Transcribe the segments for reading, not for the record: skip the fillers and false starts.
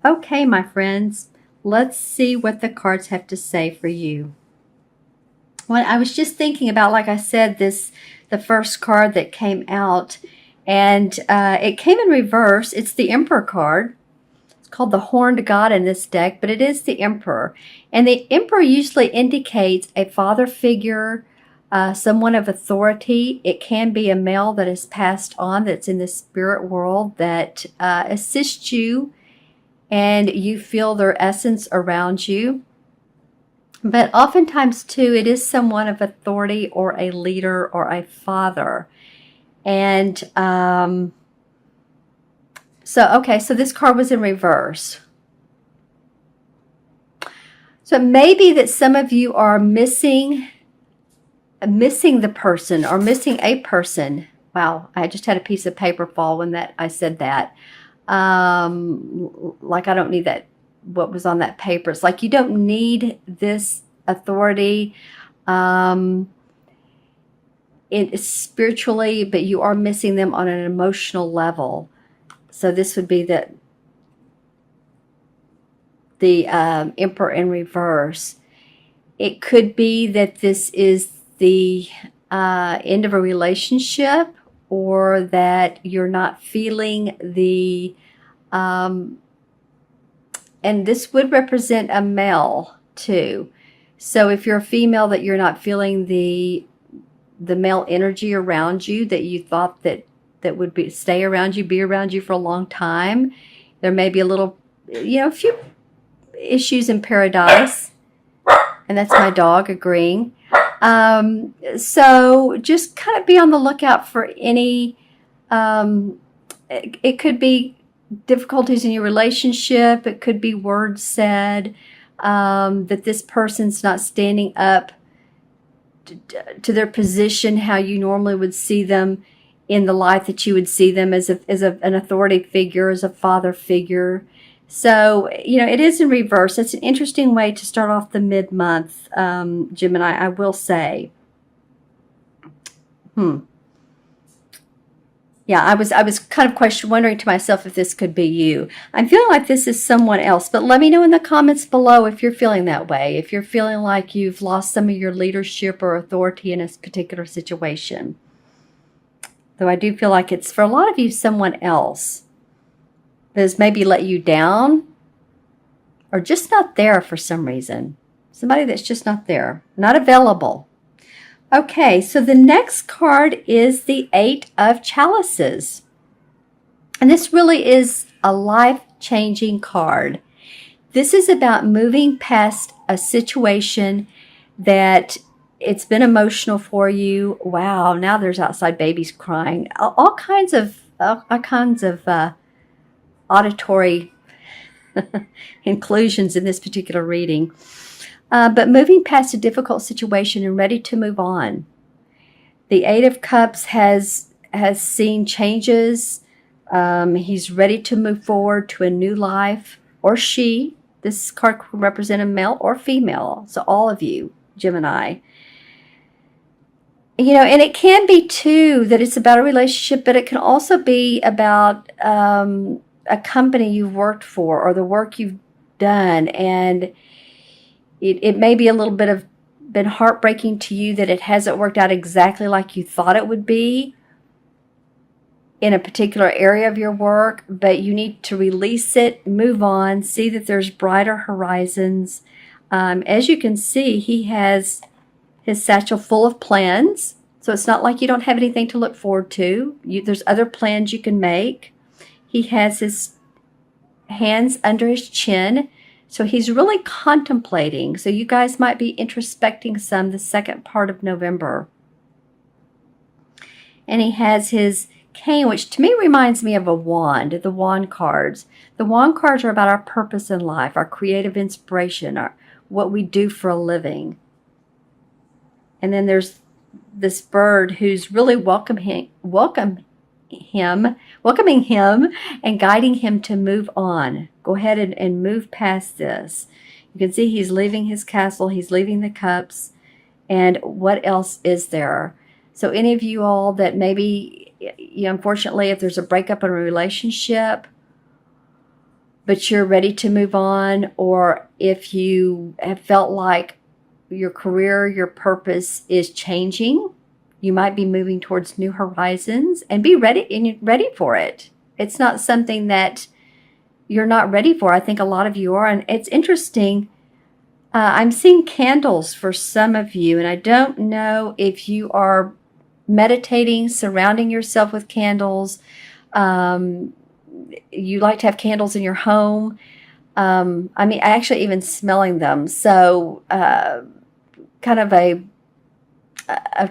Okay, my friends, let's see what the cards have to say for you. Well, I was just thinking about, like I said, the first card that came out, and it came in reverse. It's the Emperor card. It's called the Horned God in this deck, but it is the Emperor. And the Emperor usually indicates a father figure, someone of authority. It can be a male that is passed on, that's in the spirit world, that assists you and you feel their essence around you. But oftentimes, too, it is someone of authority or a leader or a father. And so this card was in reverse. So it may be that some of you are missing the person or missing a person. Wow, I just had a piece of paper fall when I said that. Like I don't need that, what was on that paper. It's like you don't need this authority spiritually, but you are missing them on an emotional level. So this would be the Emperor in reverse. It could be that this is the end of a relationship, or that you're not feeling the and this would represent a male too. So if you're a female, that you're not feeling the male energy around you that you thought that would stay around you, be around you for a long time. There may be a little, a few issues in paradise. And that's my dog agreeing. So just kind of be on the lookout for any, it could be difficulties in your relationship. It could be words said, that this person's not standing up to their position how you normally would see them, in the light that you would see them as an authority figure, as a father figure. So, it is in reverse. It's an interesting way to start off the mid-month, Gemini, I will say. Yeah, I was kind of wondering to myself if this could be you. I'm feeling like this is someone else, but let me know in the comments below if you're feeling that way, if you're feeling like you've lost some of your leadership or authority in a particular situation. Though I do feel like it's, for a lot of you, someone else that has maybe let you down or just not there for some reason. Somebody that's just not there, not available. Okay, so the next card is the Eight of Chalices. And this really is a life-changing card. This is about moving past a situation that it's been emotional for you. Wow, now there's outside babies crying. All kinds of auditory inclusions in this particular reading. But moving past a difficult situation and ready to move on. The Eight of Cups has seen changes. He's ready to move forward to a new life, or she. This card could represent a male or female. So all of you, Gemini. And it can be too that it's about a relationship, but it can also be about a company you've worked for or the work you've done, and it may be a little bit of been heartbreaking to you that it hasn't worked out exactly like you thought it would be in a particular area of your work, but you need to release it, move on, see that there's brighter horizons. As you can see, he has his satchel full of plans, so it's not like you don't have anything to look forward to. There's other plans you can make. He has his hands under his chin, so he's really contemplating. So you guys might be introspecting some the second part of November. And he has his cane, which to me reminds me of a wand, the wand cards. The wand cards are about our purpose in life, our creative inspiration, what we do for a living. And then there's this bird who's really welcoming him and guiding him to move on. Go ahead and move past this. You can see he's leaving his castle, he's leaving the cups, and what else is there? So any of you all that maybe, unfortunately, if there's a breakup in a relationship, but you're ready to move on, or if you have felt like your career, your purpose is changing, you might be moving towards new horizons, and be ready, and you're ready for it. It's not something that you're not ready for. I think a lot of you are, and it's interesting. I'm seeing candles for some of you, and I don't know if you are meditating, surrounding yourself with candles. Um, you like to have candles in your home. I mean, actually even smelling them. So kind of a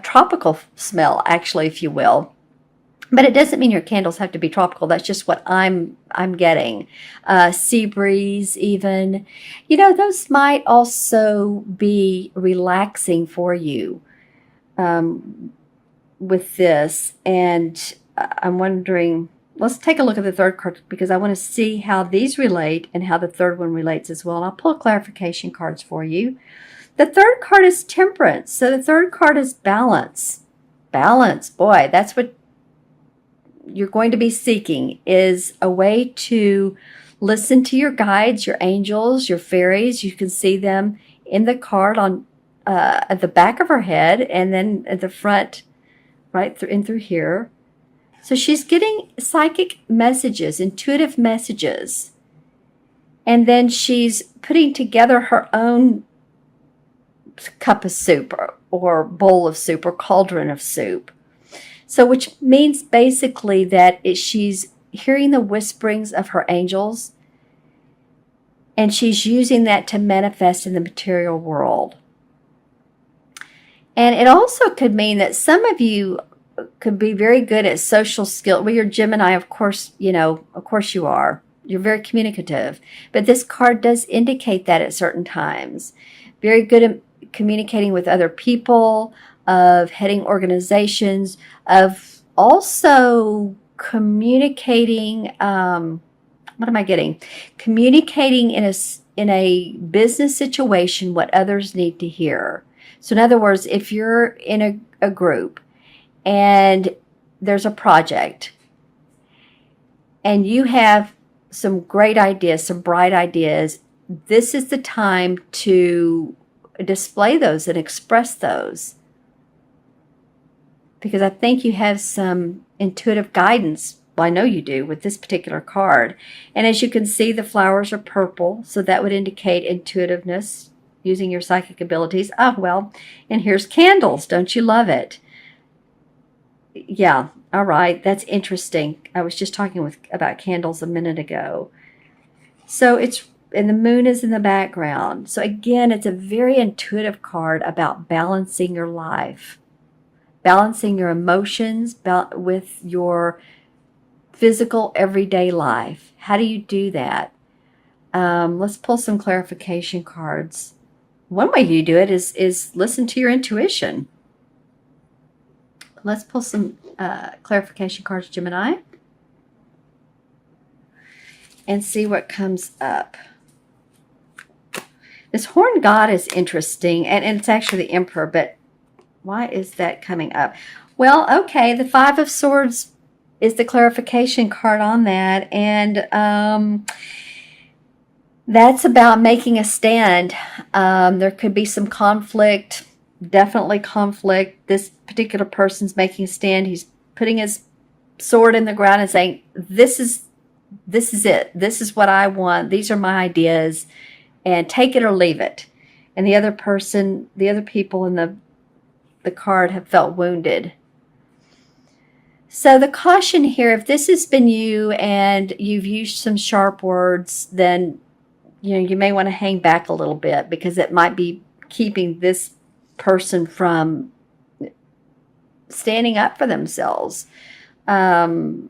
tropical smell, actually, if you will. But it doesn't mean your candles have to be tropical. That's just what I'm getting. Sea breeze, even. You know, those might also be relaxing for you with this. And I'm wondering, let's take a look at the third card, because I want to see how these relate and how the third one relates as well. And I'll pull clarification cards for you. The third card is temperance. So the third card is balance. Balance, boy, that's what you're going to be seeking, is a way to listen to your guides, your angels, your fairies. You can see them in the card on at the back of her head, and then at the front, right through here. So she's getting psychic messages, intuitive messages, and then she's putting together her own cup of soup, or bowl of soup, or cauldron of soup. So which means basically that she's hearing the whisperings of her angels, and she's using that to manifest in the material world. And it also could mean that some of you could be very good at social skill. Well, you're Gemini, of course, of course you are. You're very communicative. But this card does indicate that at certain times. Very good at communicating with other people, of heading organizations, of also communicating, what am I getting? Communicating in a business situation what others need to hear. So in other words, if you're in a group and there's a project and you have some great ideas, some bright ideas, this is the time to display those and express those. Because I think you have some intuitive guidance. Well, I know you do with this particular card. And as you can see, the flowers are purple, so that would indicate intuitiveness, using your psychic abilities. Ah, well, and here's candles. Don't you love it? Yeah, all right, that's interesting. I was just talking about candles a minute ago. So and the moon is in the background. So again, it's a very intuitive card about balancing your life. Balancing your emotions with your physical everyday life. How do you do that? Let's pull some clarification cards. One way you do it is listen to your intuition. Let's pull some clarification cards, Gemini, and see what comes up. This horned god is interesting, and it's actually the Emperor, but why is that coming up? Well, okay, the Five of Swords is the clarification card on that, and that's about making a stand. There could be some conflict, definitely conflict. This particular person's making a stand. He's putting his sword in the ground and saying, this is it. This is what I want. These are my ideas, and take it or leave it. And the other people in the card have felt wounded. So the caution here, if this has been you and you've used some sharp words, then you may want to hang back a little bit, because it might be keeping this person from standing up for themselves, from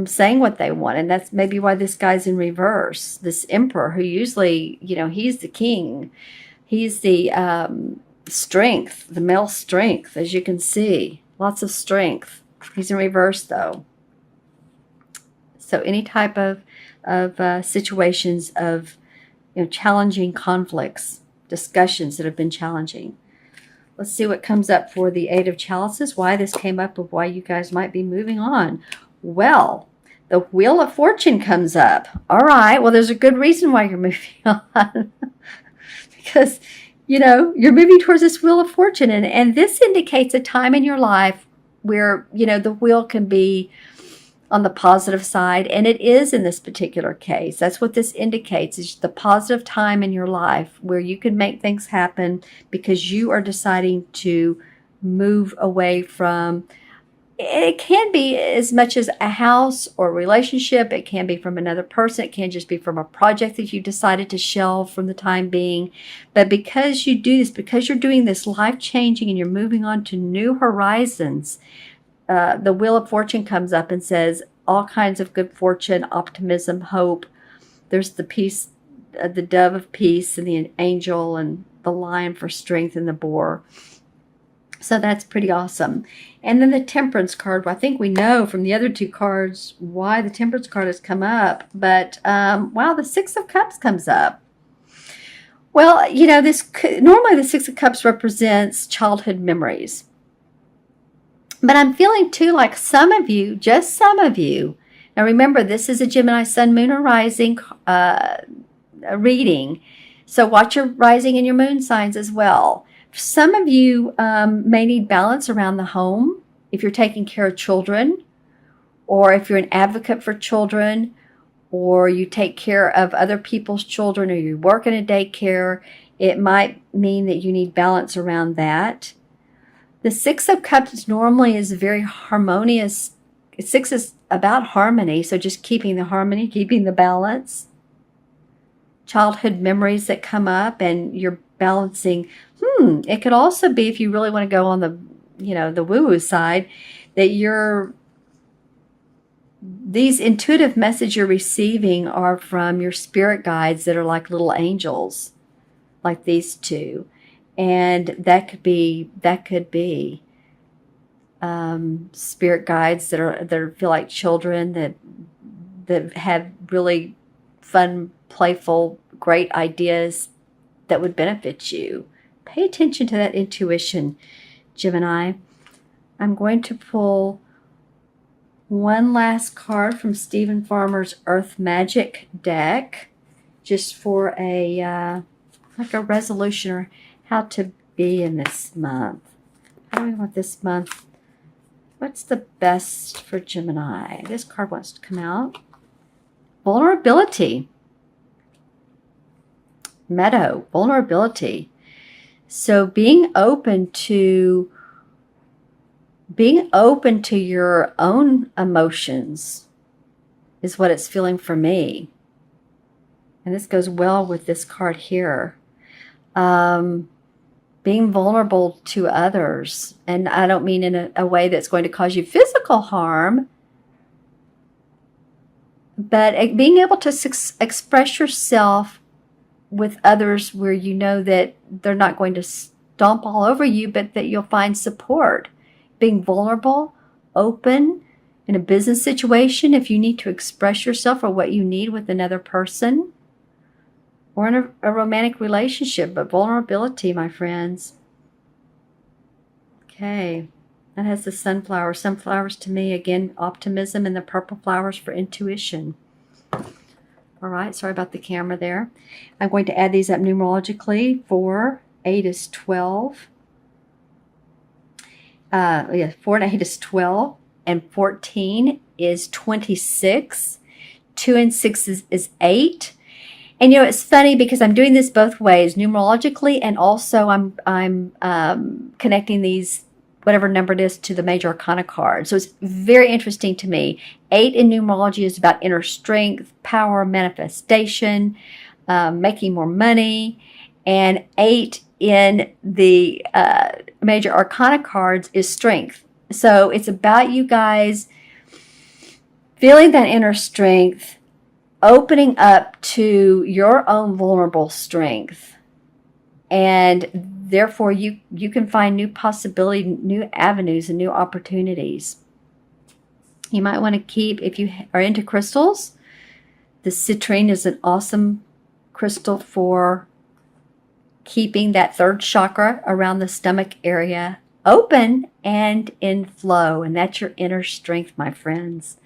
saying what they want. And that's maybe why this guy's in reverse, this Emperor, who usually, he's the king. He's the strength, the male strength, as you can see. Lots of strength. He's in reverse, though. So any type of situations of challenging conflicts, discussions that have been challenging. Let's see what comes up for the Eight of Chalices, why this came up, of why you guys might be moving on. Well, The Wheel of Fortune comes up. All right, well, there's a good reason why you're moving on. Because, you're moving towards this Wheel of Fortune. And this indicates a time in your life where, the wheel can be on the positive side. And it is in this particular case. That's what this indicates, is the positive time in your life where you can make things happen because you are deciding to move away from. It can be as much as a house or a relationship. It can be from another person. It can just be from a project that you decided to shelve from the time being. But because you do this, because you're doing this life-changing and you're moving on to new horizons, the Wheel of Fortune comes up and says all kinds of good fortune, optimism, hope. There's the peace, the dove of peace, and the angel, and the lion for strength, and the boar. So that's pretty awesome. And then the Temperance card. Well, I think we know from the other two cards why the Temperance card has come up. But, wow, the Six of Cups comes up. Well, normally the Six of Cups represents childhood memories. But I'm feeling, too, like some of you, just some of you. Now, remember, this is a Gemini Sun, Moon, or Rising reading. So watch your rising and your moon signs as well. Some of you may need balance around the home if you're taking care of children, or if you're an advocate for children, or you take care of other people's children, or you work in a daycare. It might mean that you need balance around that. The Six of Cups normally is very harmonious. Six is about harmony, so just keeping the harmony, keeping the balance. Childhood memories that come up and you're balancing. It could also be, if you really want to go on the, the woo-woo side, that these intuitive messages you're receiving are from your spirit guides that are like little angels, like these two. And that could be spirit guides that feel like children that have really fun, playful, great ideas that would benefit you. Pay attention to that intuition, Gemini. I'm going to pull one last card from Stephen Farmer's Earth Magic deck, just for like a resolution, or how to be in this month. How do we want this month? What's the best for Gemini? This card wants to come out. Vulnerability. Meadow, vulnerability. So being open to your own emotions is what it's feeling for me. And this goes well with this card here. Being vulnerable to others. And I don't mean in a way that's going to cause you physical harm, but being able to express yourself with others where you know that they're not going to stomp all over you, but that you'll find support. Being vulnerable, open in a business situation, if you need to express yourself or what you need with another person, or in a romantic relationship. But vulnerability, my friends. Okay, that has the sunflower. Sunflowers to me, again, optimism, and the purple flowers for intuition. All right, sorry about the camera there. I'm going to add these up numerologically. 4, 8 is 12. 4 and 8 is 12. And 14 is 26. 2 and 6 is 8. And it's funny because I'm doing this both ways, numerologically, and also I'm connecting these, whatever number it is, to the major arcana card. So it's very interesting to me. 8 in numerology is about inner strength, power, manifestation, making more money. And 8 in the major arcana cards is strength. So it's about you guys feeling that inner strength, opening up to your own vulnerable strength. And therefore, you can find new possibility, new avenues, and new opportunities. You might want to keep, if you are into crystals, the citrine is an awesome crystal for keeping that third chakra around the stomach area open and in flow. And that's your inner strength, my friends.